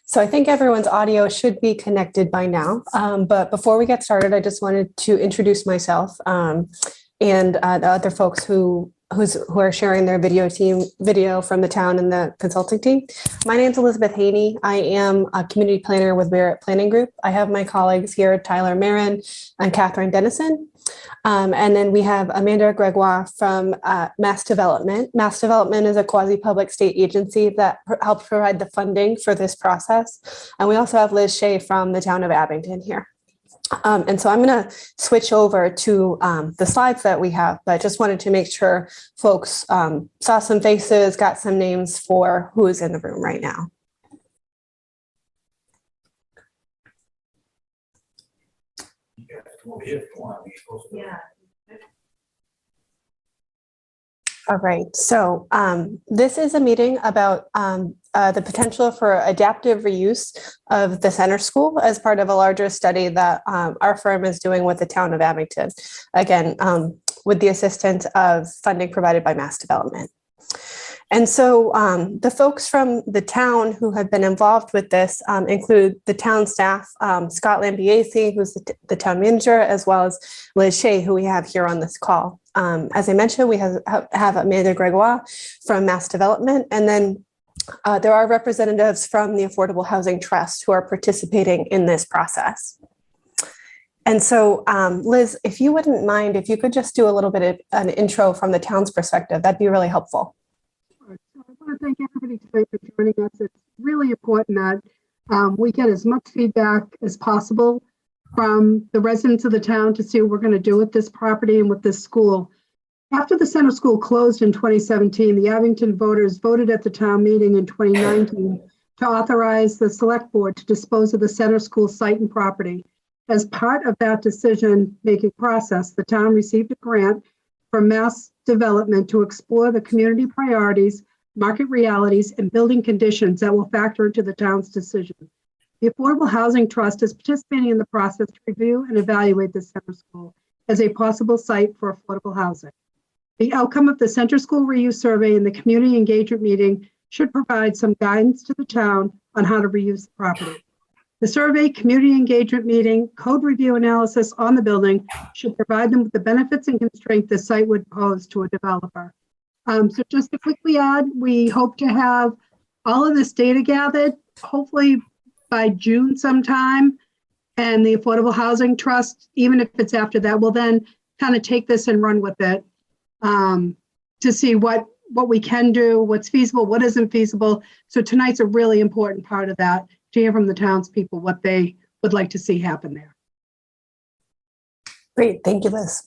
So I think everyone's audio should be connected by now. But before we get started, I just wanted to introduce myself and the other folks who are sharing their video from the town and the consulting team. My name is Elizabeth Haney. I am a community planner with Barrett Planning Group. I have my colleagues here, Tyler Marin and Catherine Dennison. And then we have Amanda Gregoire from Mass Development. Mass Development is a quasi-public state agency that helps provide the funding for this process. And we also have Liz Shea from the town of Abington here. And so I'm going to switch over to the slides that we have, but I just wanted to make sure folks saw some faces, got some names for who is in the room right now. Yeah. All right, so this is a meeting about the potential for adaptive reuse of the center school as part of a larger study that our firm is doing with the town of Abington, again, with the assistance of funding provided by Mass Development. And so the folks from the town who have been involved with this include the town staff, Scott Lambiase, who's the town manager, as well as Liz Shea, who we have here on this call. As I mentioned, we have Amanda Gregoire from Mass Development, and then there are representatives from the Affordable Housing Trust who are participating in this process. And so, Liz, if you wouldn't mind, if you could just do a little bit of an intro from the town's perspective, that'd be really helpful. Sure. So I want to thank everybody today for joining us. It's really important that we get as much feedback as possible from the residents of the town to see what we're going to do with this property and with this school. After the center school closed in 2017, the Abington voters voted at the town meeting in 2019 to authorize the select board to dispose of the center school site and property. As part of that decision-making process, the town received a grant from Mass Development to explore the community priorities, market realities, and building conditions that will factor into the town's decision. The Affordable Housing Trust is participating in the process to review and evaluate the center school as a possible site for affordable housing. The outcome of the Center School Reuse Survey and the community engagement meeting should provide some guidance to the town on how to reuse the property. The survey, community engagement meeting, code review analysis on the building should provide them with the benefits and constraints the site would pose to a developer. So just to quickly add, we hope to have all of this data gathered, hopefully by June sometime, and the Affordable Housing Trust, even if it's after that, will then kind of take this and run with it to see what we can do, what's feasible, what isn't feasible. So tonight's a really important part of that, to hear from the townspeople what they would like to see happen there. Great, thank you, Liz.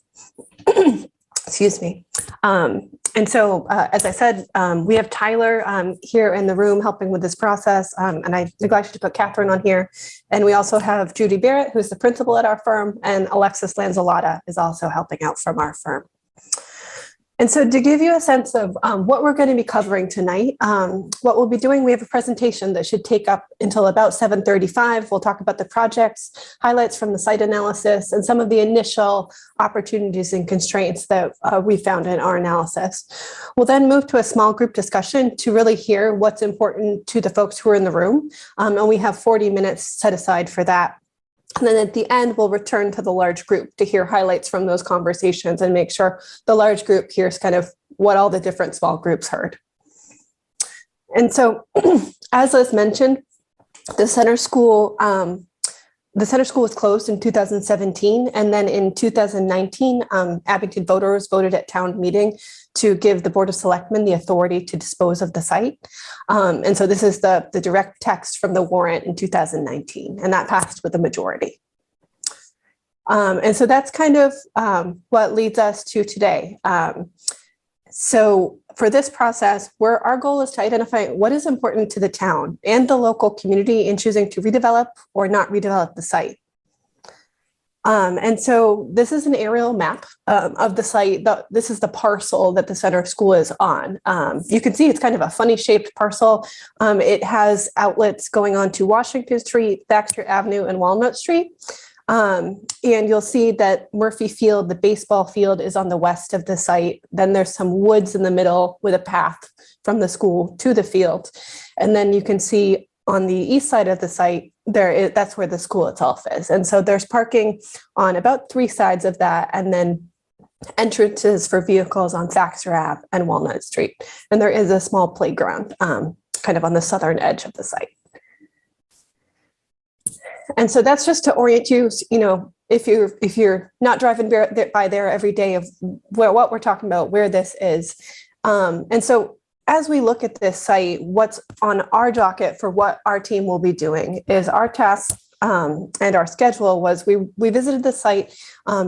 Excuse me. And so, as I said, we have Tyler here in the room helping with this process, and I neglected to put Catherine on here. And we also have Judy Barrett, who's the principal at our firm, and Alexis Lanzalotta is also helping out from our firm. And so to give you a sense of what we're going to be covering tonight, what we'll be doing, we have a presentation that should take up until about 7:35. We'll talk about the projects, highlights from the site analysis, and some of the initial opportunities and constraints that we found in our analysis. We'll then move to a small group discussion to really hear what's important to the folks who are in the room. And we have 40 minutes set aside for that. And then at the end, we'll return to the large group to hear highlights from those conversations and make sure the large group hears kind of what all the different small groups heard. And so, as Liz mentioned, the center school was closed in 2017, and then in 2019, Abington voters voted at town meeting to give the Board of Selectmen the authority to dispose of the site. And so this is the direct text from the warrant in 2019, and that passed with a majority. And so that's kind of what leads us to today. So for this process, our goal is to identify what is important to the town and the local community in choosing to redevelop or not redevelop the site. And so this is an aerial map of the site. This is the parcel that the center school is on. You can see it's kind of a funny shaped parcel. It has outlets going on to Washington Street, Baxter Avenue, and Walnut Street. And you'll see that Murphy Field, the baseball field, is on the west of the site. Then there's some woods in the middle with a path from the school to the field. And then you can see on the east side of the site, that's where the school itself is. And so there's parking on about 3 sides of that, and then entrances for vehicles on Thaxter Ave and Walnut Street. And there is a small playground kind of on the southern edge of the site. And so that's just to orient you, if you're not driving by there every day, of what we're talking about, where this is. And so as we look at this site, what's on our docket for what our team will be doing is our task and our schedule was we visited the site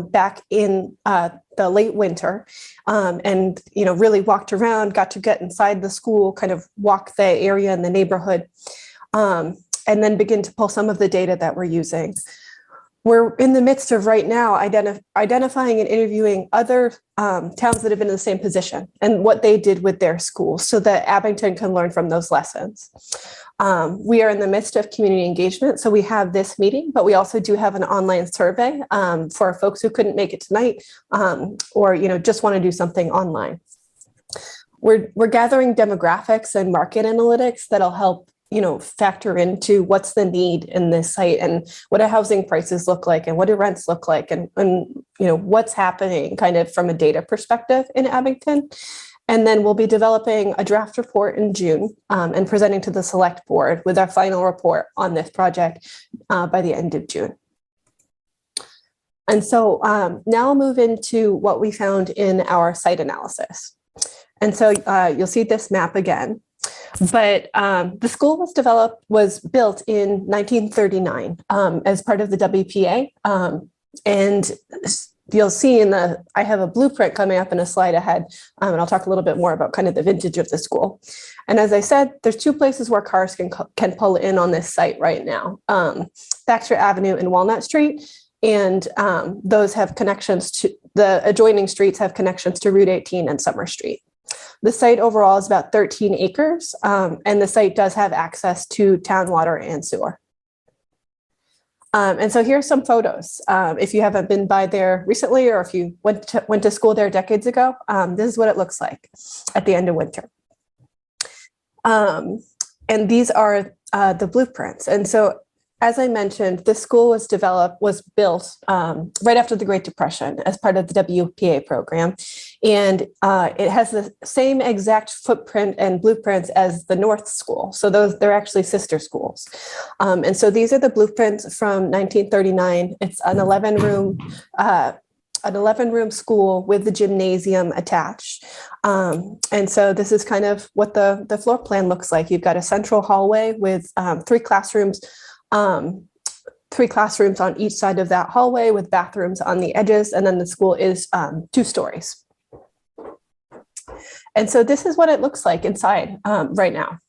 back in the late winter and really walked around, got to get inside the school, kind of walk the area and the neighborhood, and then begin to pull some of the data that we're using. We're in the midst of right now identifying and interviewing other towns that have been in the same position and what they did with their schools so that Abington can learn from those lessons. We are in the midst of community engagement. So we have this meeting, but we also do have an online survey for folks who couldn't make it tonight or just want to do something online. We're gathering demographics and market analytics that'll help factor into what's the need in this site and what do housing prices look like and what do rents look like and what's happening kind of from a data perspective in Abington. And then we'll be developing a draft report in June and presenting to the select board with our final report on this project by the end of June. And so now I'll move into what we found in our site analysis. And so you'll see this map again. But the school was built in 1939 as part of the WPA. And you'll see I have a blueprint coming up in a slide ahead, and I'll talk a little bit more about kind of the vintage of the school. And as I said, there's 2 places where cars can pull in on this site right now, Thaxter Avenue and Walnut Street. And those have connections to the adjoining streets have connections to Route 18 and Summer Street. The site overall is about 13 acres, and the site does have access to town water and sewer. And so here's some photos. If you haven't been by there recently, or if you went to school there decades ago, this is what it looks like at the end of winter. And these are the blueprints. And so, as I mentioned, this school was built right after the Great Depression as part of the WPA program. And it has the same exact footprint and blueprints as the North School. So they're actually sister schools. And so these are the blueprints from 1939. It's an 11-room school with the gymnasium attached. And so this is kind of what the floor plan looks like. You've got a central hallway with 3 classrooms. 3 classrooms on each side of that hallway with bathrooms on the edges, and then the school is 2 stories. And so this is what it looks like inside right now.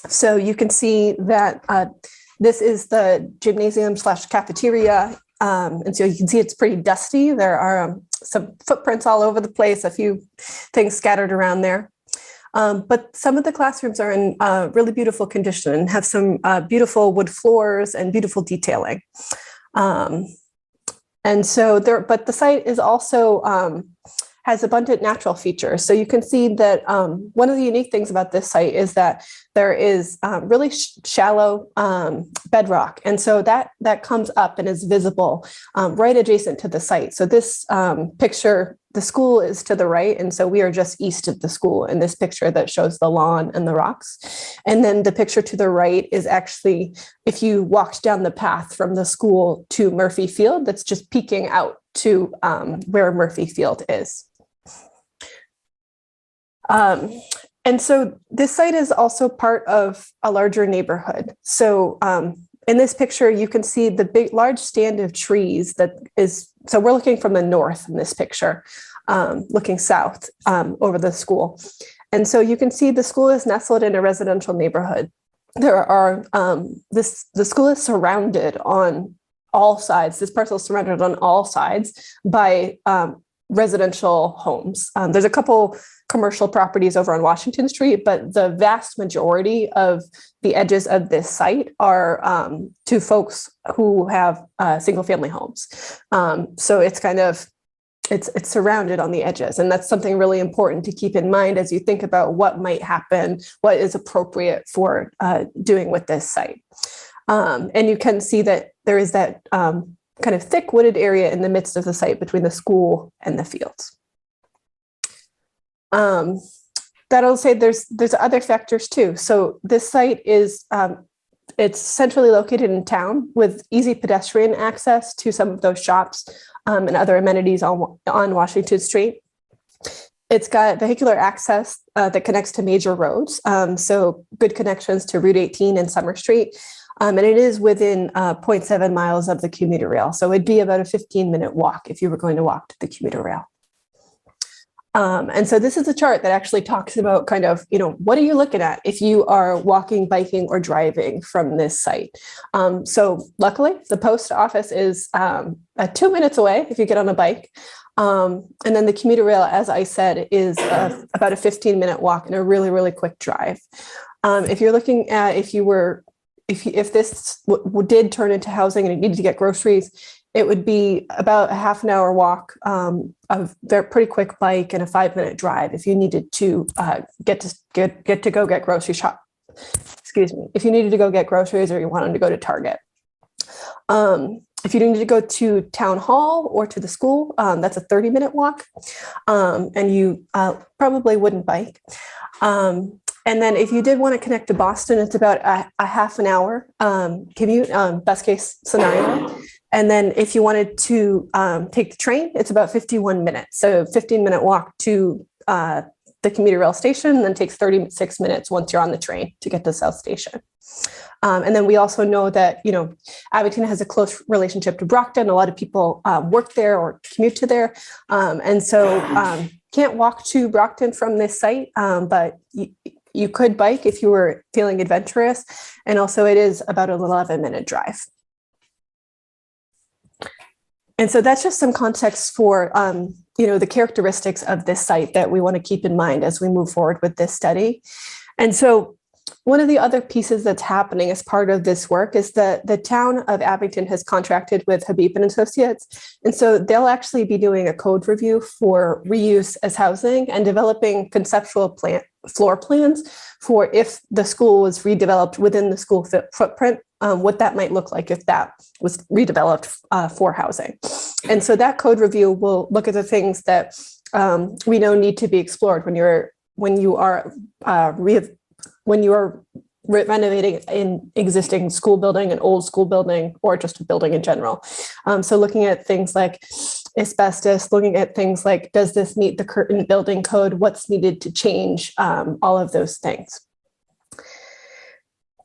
So you can see that this is the gymnasium / cafeteria. And so you can see it's pretty dusty. There are some footprints all over the place, a few things scattered around there. But some of the classrooms are in really beautiful condition and have some beautiful wood floors and beautiful detailing. And so but the site is also has abundant natural features. So you can see that one of the unique things about this site is that there is really shallow bedrock. And so that comes up and is visible right adjacent to the site. So this picture, the school is to the right. And so we are just east of the school in this picture that shows the lawn and the rocks. And then the picture to the right is actually, if you walked down the path from the school to Murphy Field, that's just peeking out to where Murphy Field is. And so this site is also part of a larger neighborhood. So in this picture, you can see the large stand of trees that is, so we're looking from the north in this picture, looking south over the school. And so you can see the school is nestled in a residential neighborhood. There are, the school is surrounded on all sides. This parcel is surrounded on all sides by residential homes. There's a couple commercial properties over on Washington Street, but the vast majority of the edges of this site are to folks who have single family homes. So it's kind of it's surrounded on the edges. And that's something really important to keep in mind as you think about what might happen, what is appropriate for doing with this site. And you can see that there is that kind of thick wooded area in the midst of the site between the school and the fields. That'll say there's other factors too. So this site is it's centrally located in town with easy pedestrian access to some of those shops and other amenities on Washington Street. It's got vehicular access that connects to major roads, so good connections to Route 18 and Summer Street. And it is within 0.7 miles of the commuter rail. So it'd be about a 15-minute walk if you were going to walk to the commuter rail. And so this is a chart that actually talks about kind of, what are you looking at if you are walking, biking, or driving from this site? So luckily, the post office is 2 minutes away if you get on a bike. And then the commuter rail, as I said, is about a 15-minute walk and a really, really quick drive. If you're looking at if this did turn into housing and you needed to get groceries, it would be about a half an hour walk, a pretty quick bike, and a 5-minute drive if you needed to get to go get grocery shop. Excuse me. If you needed to go get groceries or you wanted to go to Target. If you needed to go to town hall or to the school, that's a 30-minute walk, and you probably wouldn't bike. And then if you did want to connect to Boston, it's about a half an hour commute, best case scenario. And then if you wanted to take the train, it's about 51 minutes. So 15-minute walk to the commuter rail station, and then takes 36 minutes once you're on the train to get to South Station. And then we also know that, Abington has a close relationship to Brockton. A lot of people work there or commute to there. And so can't walk to Brockton from this site, but you could bike if you were feeling adventurous. And also it is about an 11-minute drive. And so that's just some context for, the characteristics of this site that we want to keep in mind as we move forward with this study. And so one of the other pieces that's happening as part of this work is that the town of Abington has contracted with Habib and Associates. And so they'll actually be doing a code review for reuse as housing and developing conceptual floor plans for if the school was redeveloped within the school footprint, what that might look like if that was redeveloped for housing. And so that code review will look at the things that we know need to be explored when you are renovating an existing school building, an old school building, or just a building in general. So looking at things like asbestos, looking at things like, does this meet the current building code? What's needed to change? All of those things.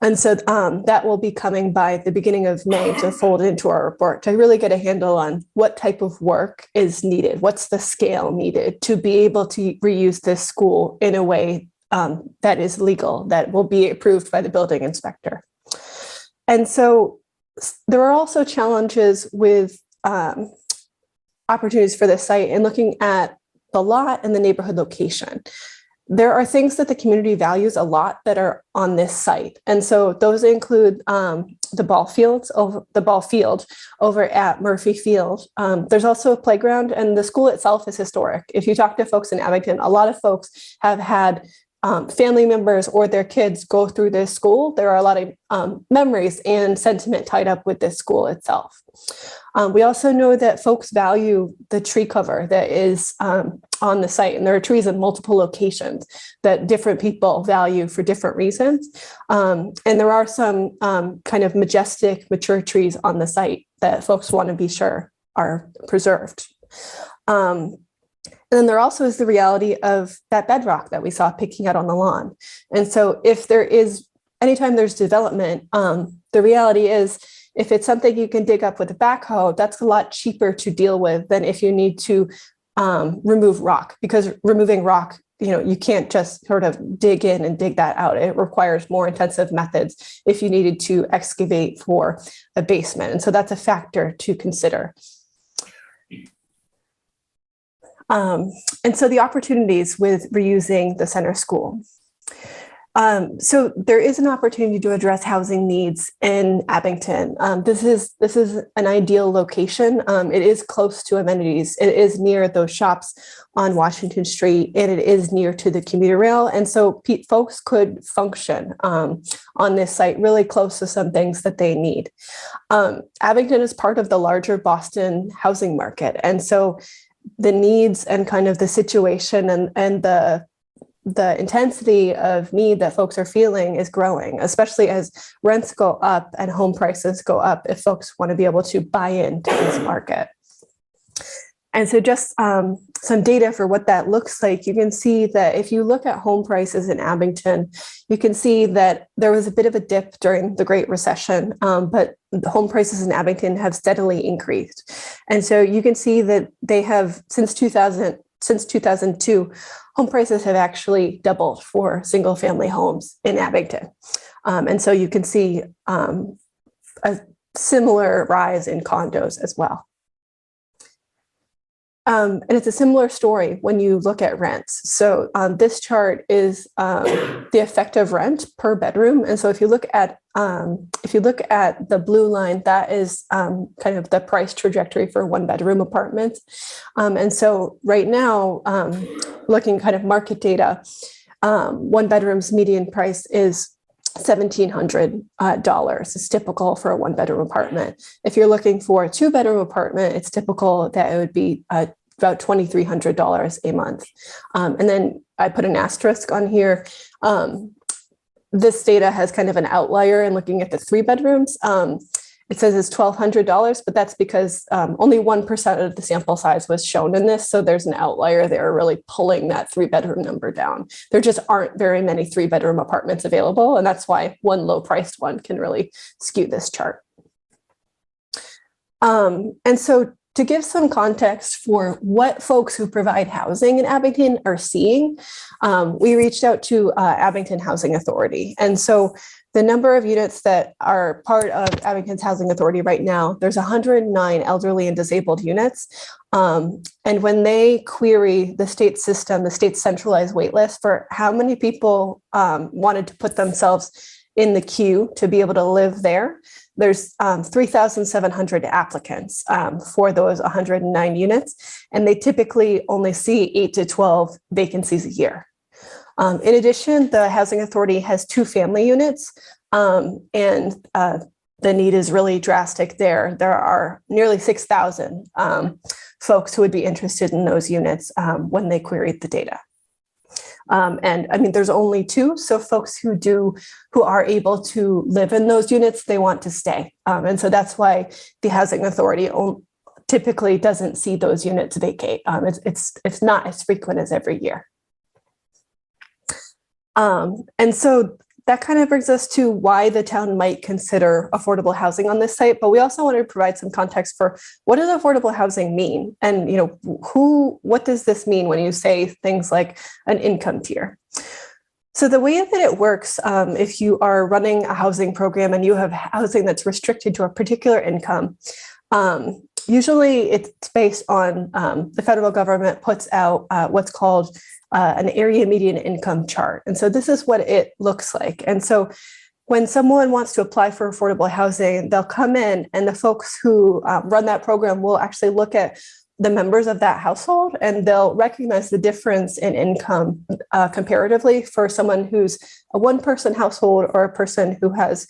And so that will be coming by the beginning of May to fold into our report to really get a handle on what type of work is needed. What's the scale needed to be able to reuse this school in a way that is legal, that will be approved by the building inspector. And so there are also challenges with opportunities for this site and looking at the lot and the neighborhood location. There are things that the community values a lot that are on this site. And so those include the ball field over at Murphy Field. There's also a playground, and the school itself is historic. If you talk to folks in Abington, a lot of folks have had family members or their kids go through this school. There are a lot of memories and sentiment tied up with this school itself. We also know that folks value the tree cover that is on the site, and there are trees in multiple locations that different people value for different reasons. And there are some kind of majestic, mature trees on the site that folks want to be sure are preserved. And then there also is the reality of that bedrock that we saw picking out on the lawn. And so anytime there's development, the reality is if it's something you can dig up with a backhoe, that's a lot cheaper to deal with than if you need to remove rock, because removing rock, you can't just sort of dig in and dig that out. It requires more intensive methods if you needed to excavate for a basement. And so that's a factor to consider. And so the opportunities with reusing the center school. So there is an opportunity to address housing needs in Abington. This is an ideal location. It is close to amenities. It is near those shops on Washington Street, and it is near to the commuter rail. And so folks could function on this site really close to some things that they need. Abington is part of the larger Boston housing market. And so the needs and kind of the situation and the intensity of need that folks are feeling is growing, especially as rents go up and home prices go up if folks want to be able to buy into this market. And so just some data for what that looks like. You can see that if you look at home prices in Abington, you can see that there was a bit of a dip during the Great Recession, but the home prices in Abington have steadily increased. And so you can see that they have, since 2002, home prices have actually doubled for single family homes in Abington. And so you can see a similar rise in condos as well. And it's a similar story when you look at rents. So this chart is the effective rent per bedroom. And so if you look at the blue line, that is kind of the price trajectory for one bedroom apartments. And so right now, looking kind of market data, one bedroom's median price is $1,700 is typical for a one bedroom apartment. If you're looking for a two bedroom apartment, it's typical that it would be about $2,300 a month. And then I put an asterisk on here. This data has kind of an outlier in looking at the three bedrooms. It says it's $1,200, but that's because only 1% of the sample size was shown in this. So there's an outlier there really pulling that three bedroom number down. There just aren't very many three bedroom apartments available. And that's why one low priced one can really skew this chart. And so to give some context for what folks who provide housing in Abington are seeing, we reached out to Abington Housing Authority. And so the number of units that are part of Abington's Housing Authority right now, there's 109 elderly and disabled units. And when they query the state system, the state's centralized wait list for how many people wanted to put themselves in the queue to be able to live there, there's 3,700 applicants for those 109 units, and they typically only see 8 to 12 vacancies a year. In addition, the Housing Authority has 2 family units, and the need is really drastic there. There are nearly 6,000 folks who would be interested in those units when they queried the data. And I mean, there's only 2. So folks who are able to live in those units, they want to stay. And so that's why the Housing Authority typically doesn't see those units vacate. It's not as frequent as every year. And so that kind of brings us to why the town might consider affordable housing on this site. But we also wanted to provide some context for what does affordable housing mean? And, what does this mean when you say things like an income tier? So the way that it works, if you are running a housing program and you have housing that's restricted to a particular income, usually it's based on the federal government puts out what's called an area median income chart. And so this is what it looks like. And so when someone wants to apply for affordable housing, they'll come in and the folks who run that program will actually look at the members of that household and they'll recognize the difference in income comparatively for someone who's a one-person household or a person who has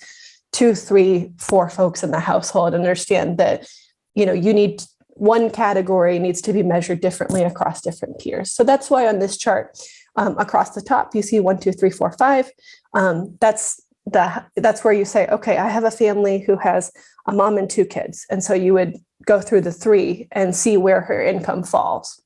2, 3, 4 folks in the household, and understand that, you need one category needs to be measured differently across different tiers. So that's why on this chart, across the top, you see 1, 2, 3, 4, 5. That's where you say, okay, I have a family who has a mom and 2 kids. And so you would go through the 3 and see where her income falls.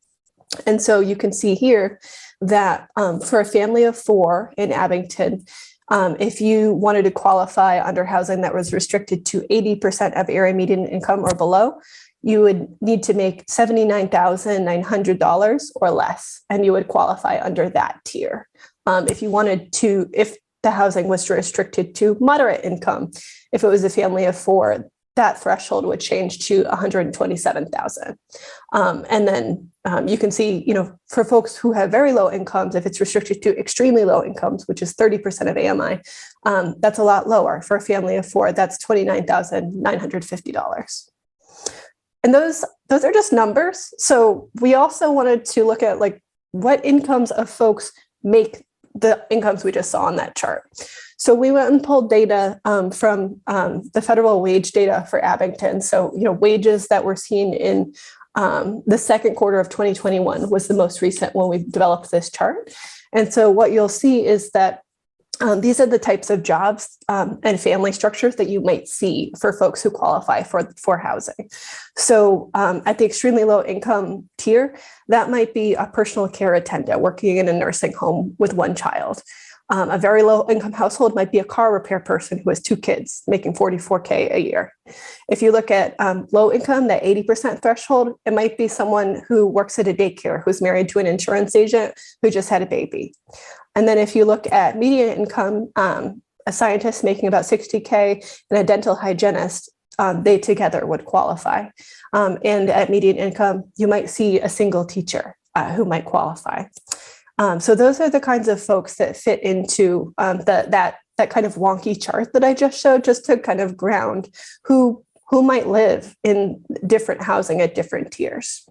And so you can see here that for a family of 4 in Abington, if you wanted to qualify under housing that was restricted to 80% of area median income or below, you would need to make $79,900 or less, and you would qualify under that tier. If the housing was restricted to moderate income, if it was a family of 4, that threshold would change to 127,000. And then you can see, for folks who have very low incomes, if it's restricted to extremely low incomes, which is 30% of AMI, that's a lot lower. For a family of four, that's $29,950. And those are just numbers. So we also wanted to look at like what incomes of folks make the incomes we just saw on that chart. So we went and pulled data from the federal wage data for Abington. So, wages that were seen in the second quarter of 2021 was the most recent when we developed this chart. And so what you'll see is that these are the types of jobs and family structures that you might see for folks who qualify for housing. So at the extremely low income tier, that might be a personal care attendant working in a nursing home with one child. A very low income household might be a car repair person who has two kids making $44K a year. If you look at low income, that 80% threshold, it might be someone who works at a daycare who's married to an insurance agent who just had a baby. And then if you look at median income, a scientist making about 60K and a dental hygienist, they together would qualify. And at median income, you might see a single teacher who might qualify. So those are the kinds of folks that fit into that kind of wonky chart that I just showed, just to kind of ground who might live in different housing at different tiers.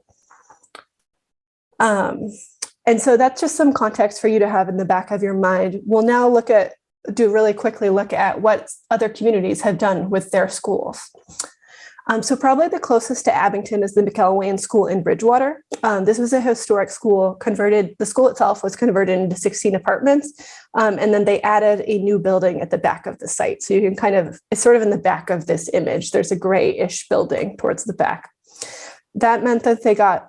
And so that's just some context for you to have in the back of your mind. We'll now look at what other communities have done with their schools. So probably the closest to Abington is the McElwain School in Bridgewater. This was a historic school converted. The school itself was converted into 16 apartments. And then they added a new building at the back of the site. So you can it's sort of in the back of this image. There's a grayish building towards the back. That meant that they got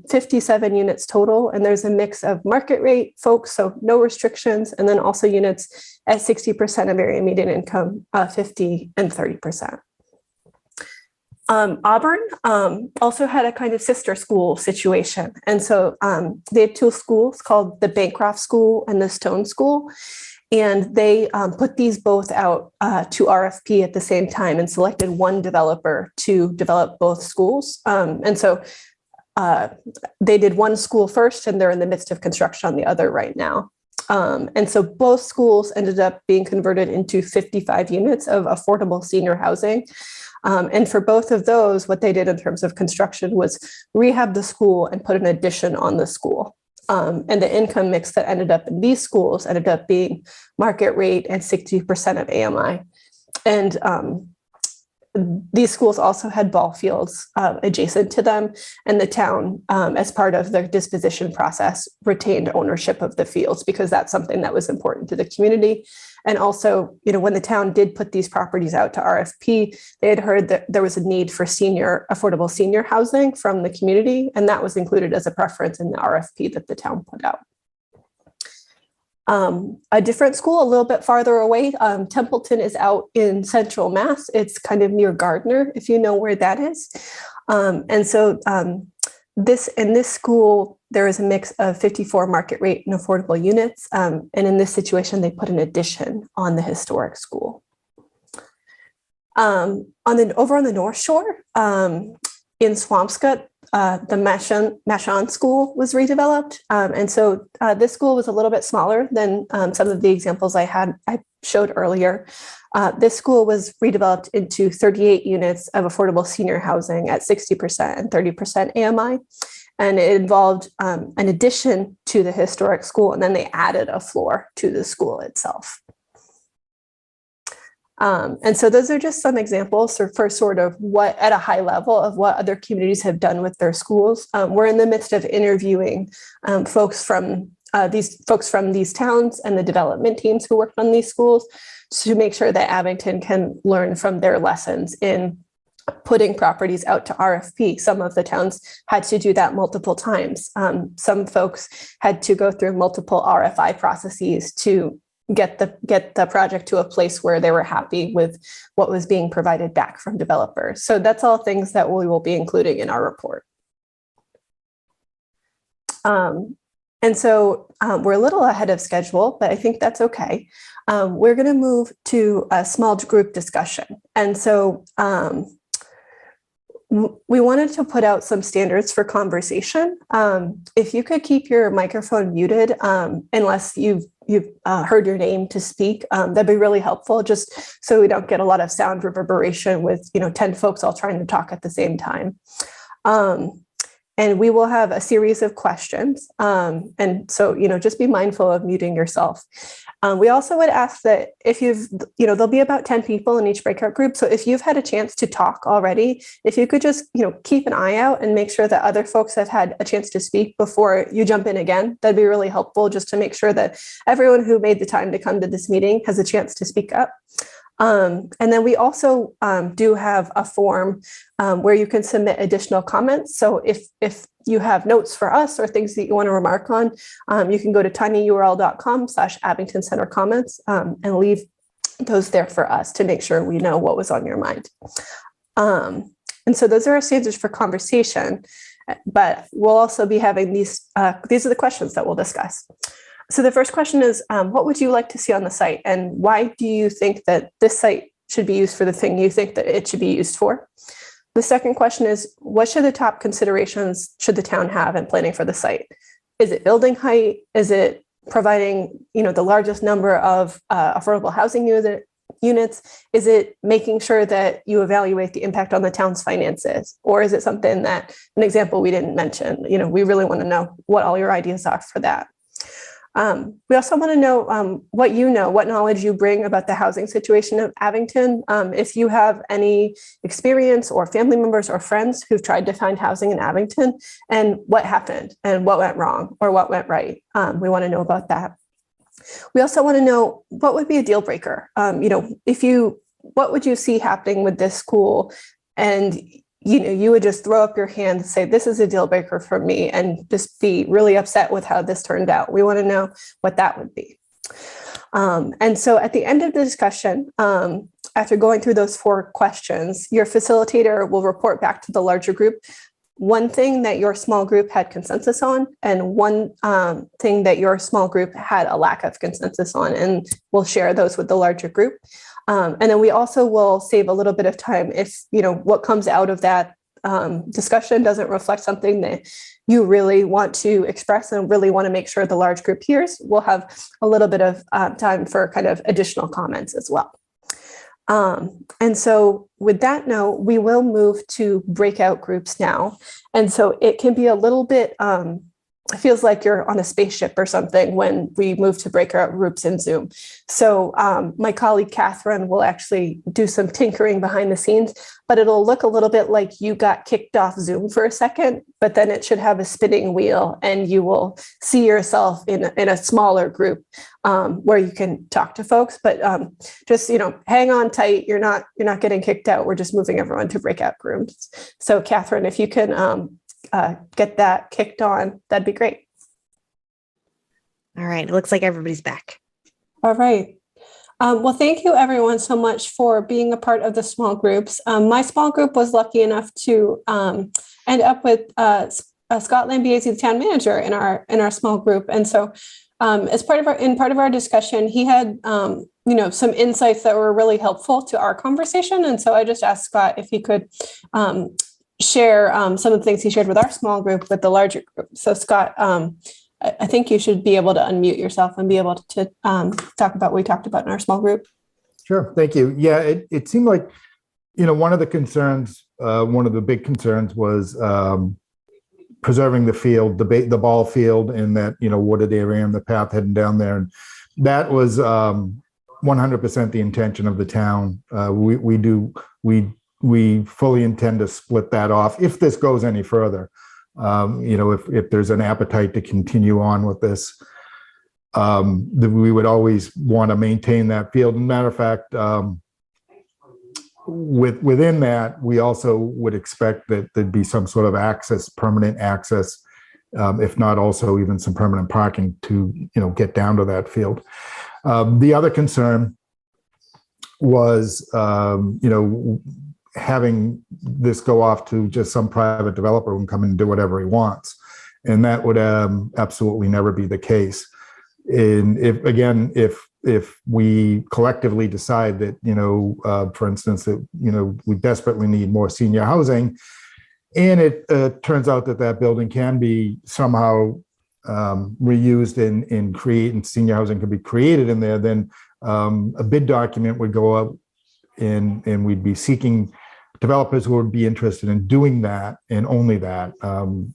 57 units total, and there's a mix of market rate folks, so no restrictions, and then also units at 60% of area median income, 50 and 30%. Auburn also had a kind of sister school situation. And so they had two schools called the Bancroft School and the Stone School. And they put these both out to RFP at the same time and selected one developer to develop both schools. And so they did one school first, and they're in the midst of construction on the other right now. And so both schools ended up being converted into 55 units of affordable senior housing. And for both of those, what they did in terms of construction was rehab the school and put an addition on the school. And the income mix that ended up in these schools ended up being market rate and 60% of AMI. And these schools also had ball fields adjacent to them, and the town, as part of the disposition process, retained ownership of the fields because that's something that was important to the community. And also, when the town did put these properties out to RFP, they had heard that there was a need for affordable senior housing from the community, and that was included as a preference in the RFP that the town put out. A different school a little bit farther away, Templeton is out in Central Mass. It's kind of near Gardner, if you know where that is. And so in this school, there is a mix of 54 market rate and affordable units. And in this situation, they put an addition on the historic school. Over on the North Shore, in Swampscott, the Machon school was redeveloped. And so this school was a little bit smaller than some of the examples I showed earlier. This school was redeveloped into 38 units of affordable senior housing at 60% and 30% AMI. And it involved an addition to the historic school, and then they added a floor to the school itself. And so those are just some examples for sort of what, at a high level, of what other communities have done with their schools. We're in the midst of interviewing folks from these towns and the development teams who worked on these schools to make sure that Abington can learn from their lessons in putting properties out to RFP. Some of the towns had to do that multiple times. Some folks had to go through multiple RFI processes to get the project to a place where they were happy with what was being provided back from developers. So that's all things that we will be including in our report. And so we're a little ahead of schedule, but I think that's okay. We're going to move to a small group discussion. And so we wanted to put out some standards for conversation. If you could keep your microphone muted, unless you've heard your name to speak, that'd be really helpful, just so we don't get a lot of sound reverberation with 10 folks all trying to talk at the same time. And we will have a series of questions. And so, just be mindful of muting yourself. We also would ask that if there'll be about 10 people in each breakout group. So if you've had a chance to talk already, if you could just, keep an eye out and make sure that other folks have had a chance to speak before you jump in again, that'd be really helpful, just to make sure that everyone who made the time to come to this meeting has a chance to speak up. And then we also do have a form where you can submit additional comments. So if you have notes for us or things that you want to remark on, you can go to tinyurl.com/Abington Center comments and leave those there for us to make sure we know what was on your mind. And so those are our standards for conversation, but we'll also be having these are the questions that we'll discuss. So the first question is, what would you like to see on the site, and why do you think that this site should be used for the thing you think that it should be used for? The second question is, what should the top considerations should the town have in planning for the site? Is it building height? Is it providing, the largest number of affordable housing units? Is it making sure that you evaluate the impact on the town's finances? Or is it something that, an example we didn't mention, we really want to know what all your ideas are for that. We also want to know what knowledge you bring about the housing situation of Abington. If you have any experience or family members or friends who've tried to find housing in Abington, and what happened and what went wrong or what went right. We want to know about that. We also want to know what would be a deal breaker. What would you see happening with this school? And you would just throw up your hand and say, this is a deal breaker for me, and just be really upset with how this turned out. We want to know what that would be. And so at the end of the discussion, after going through those 4 questions, your facilitator will report back to the larger group one thing that your small group had consensus on, and one thing that your small group had a lack of consensus on, and we'll share those with the larger group. And then we also will save a little bit of time if, what comes out of that discussion doesn't reflect something that you really want to express and really want to make sure the large group hears. We'll have a little bit of time for kind of additional comments as well. And so with that note, we will move to breakout groups now. And so it can be a little bit, it feels like you're on a spaceship or something when we move to breakout groups in Zoom. So my colleague Catherine will actually do some tinkering behind the scenes, but it'll look a little bit like you got kicked off Zoom for a second, but then it should have a spinning wheel and you will see yourself in a smaller group where you can talk to folks. But just, hang on tight. You're not getting kicked out. We're just moving everyone to breakout groups. So Catherine, if you can get that kicked on, that'd be great. All right. It looks like everybody's back. All right. Well, thank you everyone so much for being a part of the small groups. My small group was lucky enough to end up with Scott Lambiese, the town manager, in our small group. And so as part of our discussion, he had some insights that were really helpful to our conversation. And so I just asked Scott if he could share some of the things he shared with our small group with the larger group. So Scott, I think you should be able to unmute yourself and be able to talk about what we talked about in our small group. Sure, thank you. Yeah, it seemed like, one of the concerns, one of the big concerns was preserving the field, the ball field in that, wooded area and the path heading down there. And that was 100% the intention of the town. We fully intend to split that off if this goes any further. If there's an appetite to continue on with this, we would always want to maintain that field. As a matter of fact, within that, we also would expect that there'd be some sort of access, permanent access, if not also even some permanent parking to, get down to that field. The other concern was, having this go off to just some private developer who can come in and do whatever he wants. And that would absolutely never be the case. And if if we collectively decide that, for instance, that, we desperately need more senior housing, and it turns out that that building can be somehow reused and create, and senior housing can be created in there, then a bid document would go up, and we'd be seeking developers who would be interested in doing that, and only that.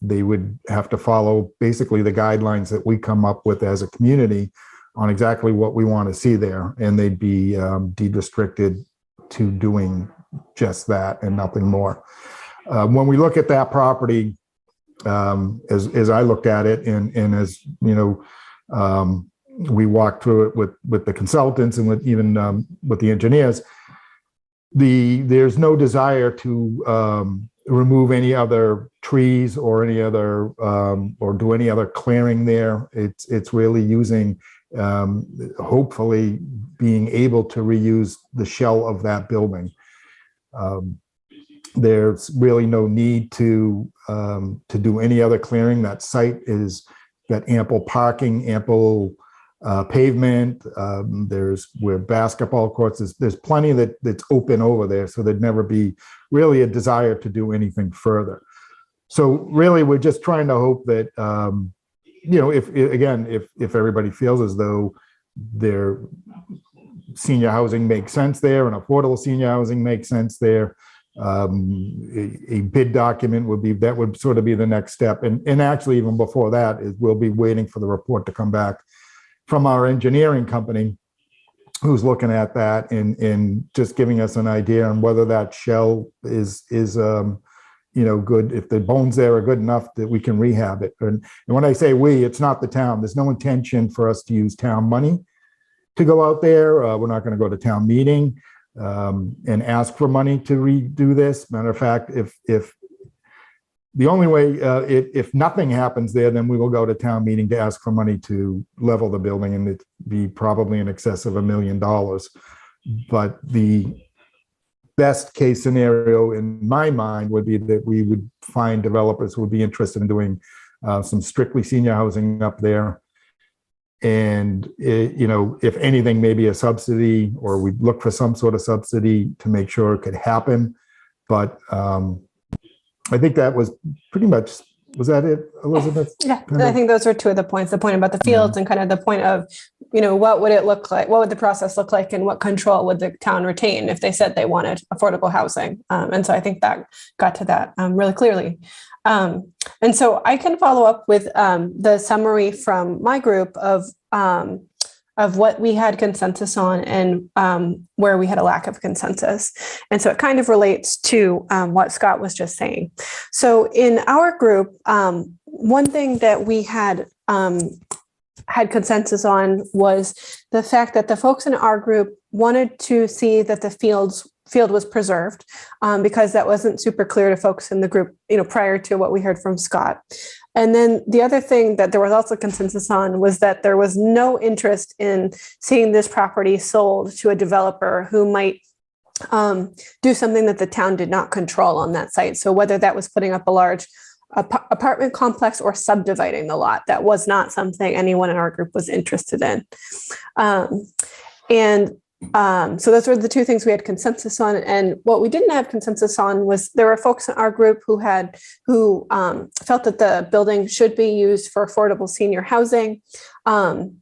They would have to follow basically the guidelines that we come up with as a community on exactly what we want to see there, and they'd be deed restricted to doing just that and nothing more. When we look at that property, as I looked at it, and as we walked through it with the consultants and with even with the engineers, there's no desire to remove any other trees or any other or do any other clearing there. It's really using, hopefully being able to reuse the shell of that building. There's really no need to do any other clearing. That site is got ample parking, ample pavement. There's where basketball courts is. There's plenty that's open over there, so there'd never be really a desire to do anything further. So really, we're just trying to hope that if everybody feels as though their senior housing makes sense there and affordable senior housing makes sense there, a bid document would sort of be the next step. And actually, even before that, we'll be waiting for the report to come back from our engineering company, who's looking at that and just giving us an idea on whether that shell is good, if the bones there are good enough that we can rehab it. And when I say we, it's not the town. There's no intention for us to use town money to go out there. We're not going to go to town meeting and ask for money to redo this. Matter of fact, if the only way, if nothing happens there, then we will go to town meeting to ask for money to level the building, and it'd be probably in excess of $1 million. But the best case scenario in my mind would be that we would find developers who would be interested in doing some strictly senior housing up there. And, if anything, maybe a subsidy, or we'd look for some sort of subsidy to make sure it could happen. But I think that was pretty much, was that it, Elizabeth? Yeah, I think those are two of the points, the point about the fields and kind of the point of, what would it look like? What would the process look like, and what control would the town retain if they said they wanted affordable housing? And so I think that got to that really clearly. And so I can follow up with the summary from my group of what we had consensus on and where we had a lack of consensus. And so it kind of relates to what Scott was just saying. So in our group, one thing that we had consensus on was the fact that the folks in our group wanted to see that the field was preserved, because that wasn't super clear to folks in the group, prior to what we heard from Scott. And then the other thing that there was also consensus on was that there was no interest in seeing this property sold to a developer who might do something that the town did not control on that site. So whether that was putting up a large apartment complex or subdividing the lot, that was not something anyone in our group was interested in. So those were the two things we had consensus on. And what we didn't have consensus on was there were folks in our group who felt that the building should be used for affordable senior housing. And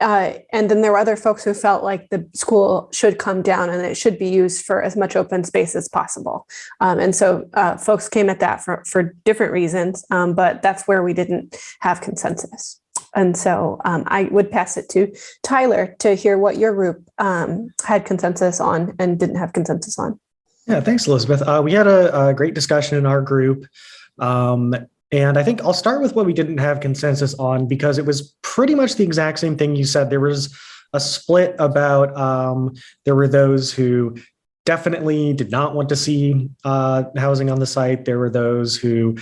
then there were other folks who felt like the school should come down and it should be used for as much open space as possible. And so folks came at that for different reasons, but that's where we didn't have consensus. And so I would pass it to Tyler to hear what your group had consensus on and didn't have consensus on. Yeah, thanks, Elizabeth. We had a great discussion in our group. And I think I'll start with what we didn't have consensus on, because it was pretty much the exact same thing you said. There was a split about, there were those who definitely did not want to see housing on the site. There were those who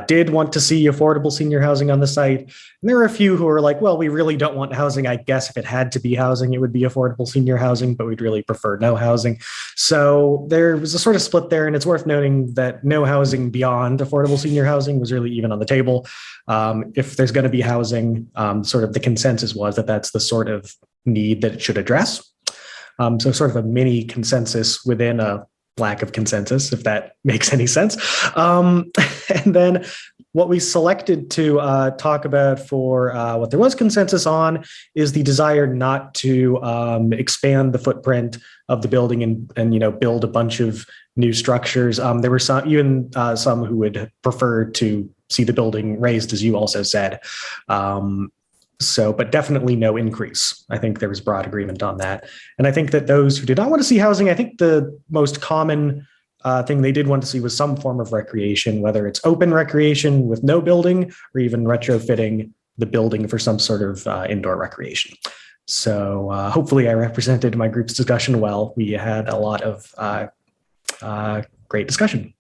did want to see affordable senior housing on the site. And there were a few who were like, well, we really don't want housing. I guess if it had to be housing, it would be affordable senior housing, but we'd really prefer no housing. So there was a sort of split there. And it's worth noting that no housing beyond affordable senior housing was really even on the table. If there's going to be housing, sort of the consensus was that that's the sort of need that it should address. So sort of a mini consensus within a lack of consensus, if that makes any sense. And then what we selected to talk about for what there was consensus on is the desire not to expand the footprint of the building and build a bunch of new structures. There were some who would prefer to see the building raised, as you also said. But definitely no increase. I think there was broad agreement on that. And I think that those who did not want to see housing, I think the most common thing they did want to see was some form of recreation, whether it's open recreation with no building or even retrofitting the building for some sort of indoor recreation. So hopefully I represented my group's discussion well. We had a lot of great discussion.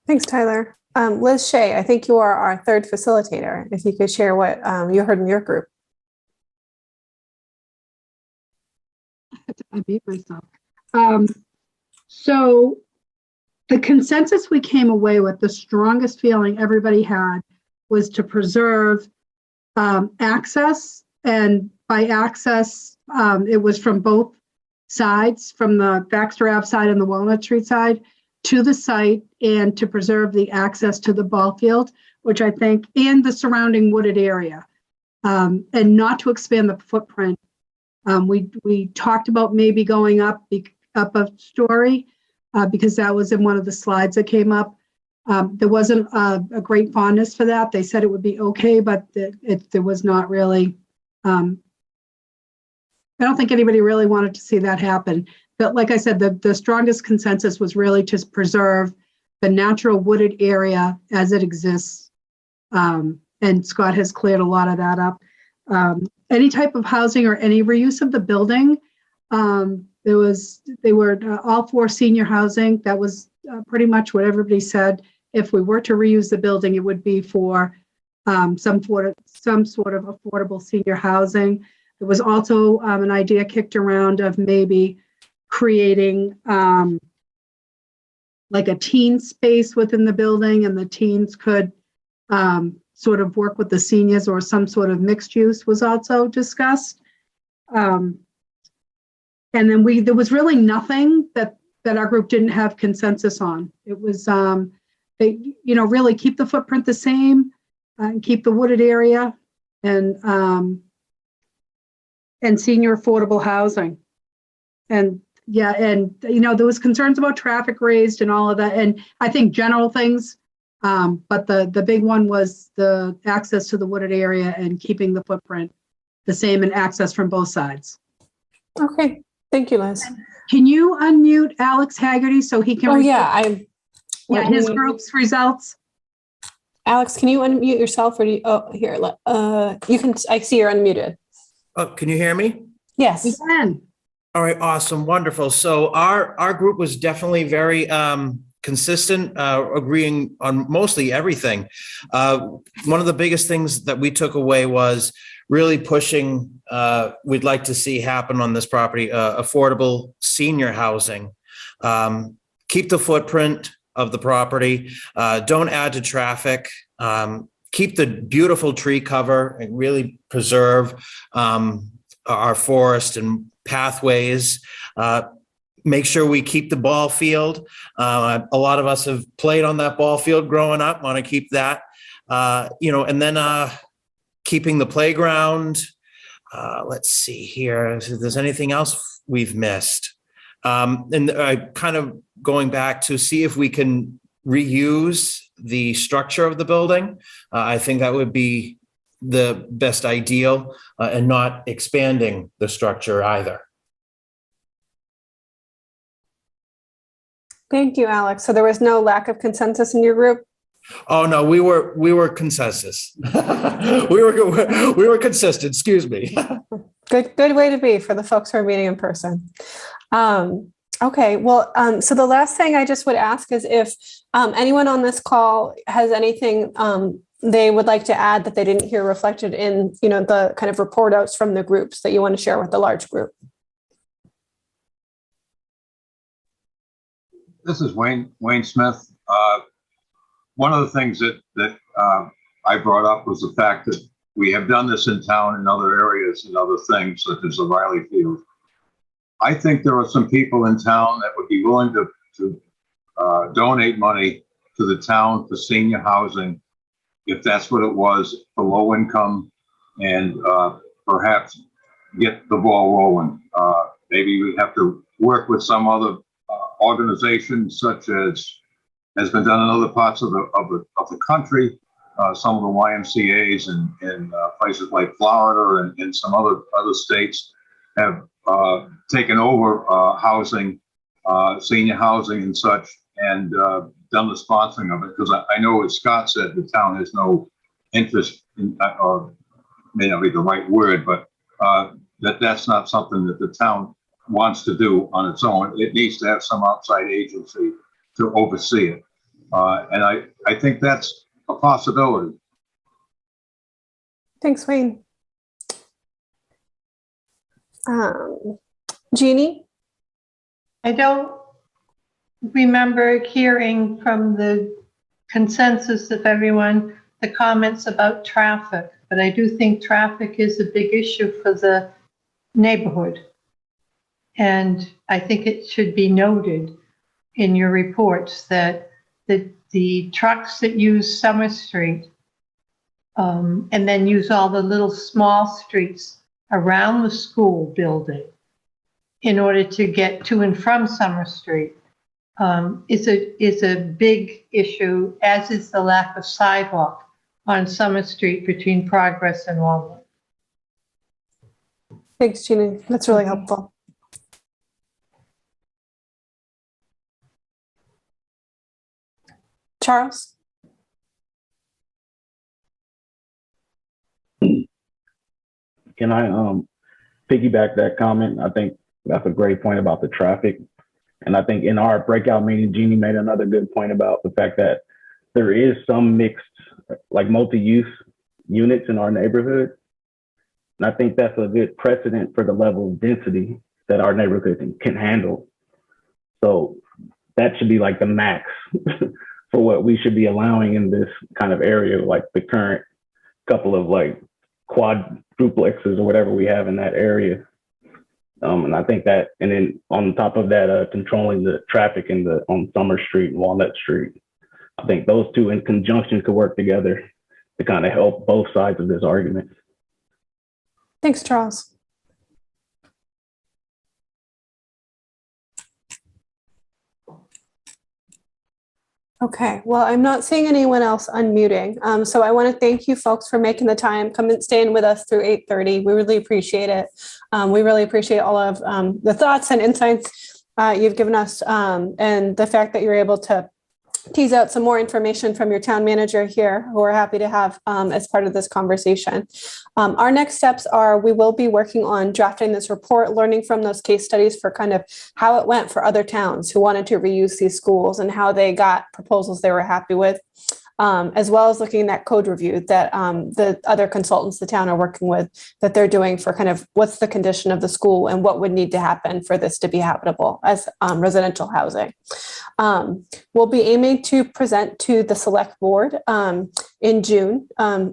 Thanks, Tyler. Liz Shea, I think you are our third facilitator. If you could share what you heard in your group. I beat myself. So the consensus we came away with, the strongest feeling everybody had was to preserve access. And by access, it was from both sides, from the Baxter Ave side and the Walnut Street side to the site, and to preserve the access to the ball field, which I think, and the surrounding wooded area, and not to expand the footprint. We talked about maybe going up a story because that was in one of the slides that came up. There wasn't a great fondness for that. They said it would be okay, but there was not really. I don't think anybody really wanted to see that happen. But like I said, the strongest consensus was really to preserve the natural wooded area as it exists. And Scott has cleared a lot of that up. Any type of housing or any reuse of the building, they were all for senior housing. That was pretty much what everybody said. If we were to reuse the building, it would be for some sort of affordable senior housing. There was also an idea kicked around of maybe creating like a teen space within the building, and the teens could sort of work with the seniors, or some sort of mixed use was also discussed. And then there was really nothing that our group didn't have consensus on. It was, really keep the footprint the same, and keep the wooded area, and senior affordable housing. And there was concerns about traffic raised and all of that. And I think general things, but the big one was the access to the wooded area and keeping the footprint the same, and access from both sides. Okay, thank you, Liz. Can you unmute Alex Haggerty so he can? Oh yeah, his group's results. Alex, can you unmute yourself, or do you? Oh, here. You can. I see you're unmuted. Oh, can you hear me? Yes. You can. All right, awesome, wonderful. So our group was definitely very consistent, agreeing on mostly everything. One of the biggest things that we took away was really pushing, we'd like to see happen on this property, affordable senior housing. Keep the footprint of the property, don't add to traffic, keep the beautiful tree cover, and really preserve our forest and pathways. Make sure we keep the ball field. A lot of us have played on that ball field growing up, want to keep that, and then keeping the playground. Let's see here if there's anything else we've missed. And kind of going back to see if we can reuse the structure of the building. I think that would be the best ideal, and not expanding the structure either. Thank you, Alex. So there was no lack of consensus in your group? Oh no, we were consensus. we were consistent. Excuse me. Good way to be for the folks who are meeting in person. Okay, well, so the last thing I just would ask is if anyone on this call has anything they would like to add that they didn't hear reflected in, the kind of report outs from the groups that you want to share with the large group. This is Wayne Smith. One of the things that I brought up was the fact that we have done this in town in other areas and other things, such as the Riley Field. I think there are some people in town that would be willing to donate money to the town for senior housing, if that's what it was, for low income, and perhaps get the ball rolling. Maybe we have to work with some other organizations, such as has been done in other parts of the country. Some of the YMCA's in places like Florida and some other states have taken over housing, senior housing and such, and done the sponsoring of it. Because I know, as Scott said, the town has no interest in, or may not be the right word, but that's not something that the town wants to do on its own. It needs to have some outside agency to oversee it. And I think that's a possibility. Thanks, Wayne. Jeannie? I don't remember hearing from the consensus of everyone the comments about traffic, but I do think traffic is a big issue for the neighborhood. And I think it should be noted in your reports that the trucks that use Summer Street and then use all the little small streets around the school building in order to get to and from Summer Street is a big issue, as is the lack of sidewalk on Summer Street between Progress and Walnut. Thanks, Jeannie. That's really helpful. Charles? Can I piggyback that comment? I think that's a great point about the traffic. And I think in our breakout meeting, Jeannie made another good point about the fact that there is some mixed, like multi-use units in our neighborhood. And I think that's a good precedent for the level of density that our neighborhood can handle. So that should be like the max for what we should be allowing in this kind of area, like the current couple of like quad duplexes or whatever we have in that area. And I think that, and then on top of that, controlling the traffic on Summer Street and Walnut Street. I think those two in conjunction could work together to kind of help both sides of this argument. Thanks, Charles. Okay, well, I'm not seeing anyone else unmuting. So I want to thank you folks for making the time, coming, staying with us through 8:30. We really appreciate it. We really appreciate all of the thoughts and insights you've given us, and the fact that you're able to tease out some more information from your town manager here, who we're happy to have as part of this conversation. Our next steps are, we will be working on drafting this report, learning from those case studies for kind of how it went for other towns who wanted to reuse these schools and how they got proposals they were happy with, as well as looking at code review that the other consultants the town are working with, that they're doing for kind of what's the condition of the school and what would need to happen for this to be habitable as residential housing. We'll be aiming to present to the select board in June,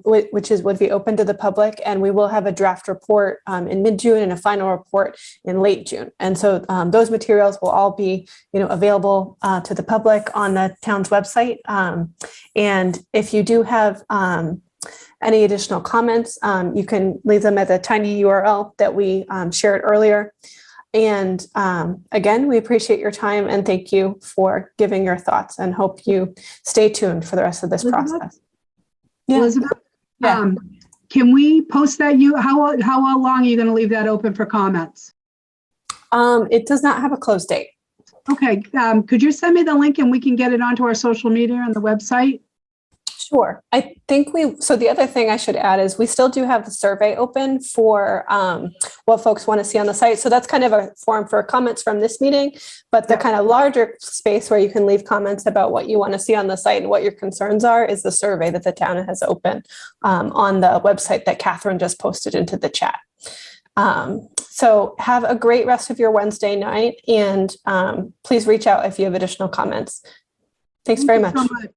which would be open to the public, and we will have a draft report in mid-June and a final report in late June. And so those materials will all be, available to the public on the town's website. And if you do have any additional comments, you can leave them at the tiny URL that we shared earlier. And again, we appreciate your time and thank you for giving your thoughts, and hope you stay tuned for the rest of this process. Yeah. Elizabeth, Yeah. can we post that? How long are you going to leave that open for comments? It does not have a close date. Okay, could you send me the link and we can get it onto our social media and the website? Sure. I think so the other thing I should add is we still do have the survey open for what folks want to see on the site. So that's kind of a forum for comments from this meeting, but the kind of larger space where you can leave comments about what you want to see on the site and what your concerns are is the survey that the town has open on the website that Catherine just posted into the chat. So have a great rest of your Wednesday night, and please reach out if you have additional comments. Thanks very much. Thank you so much.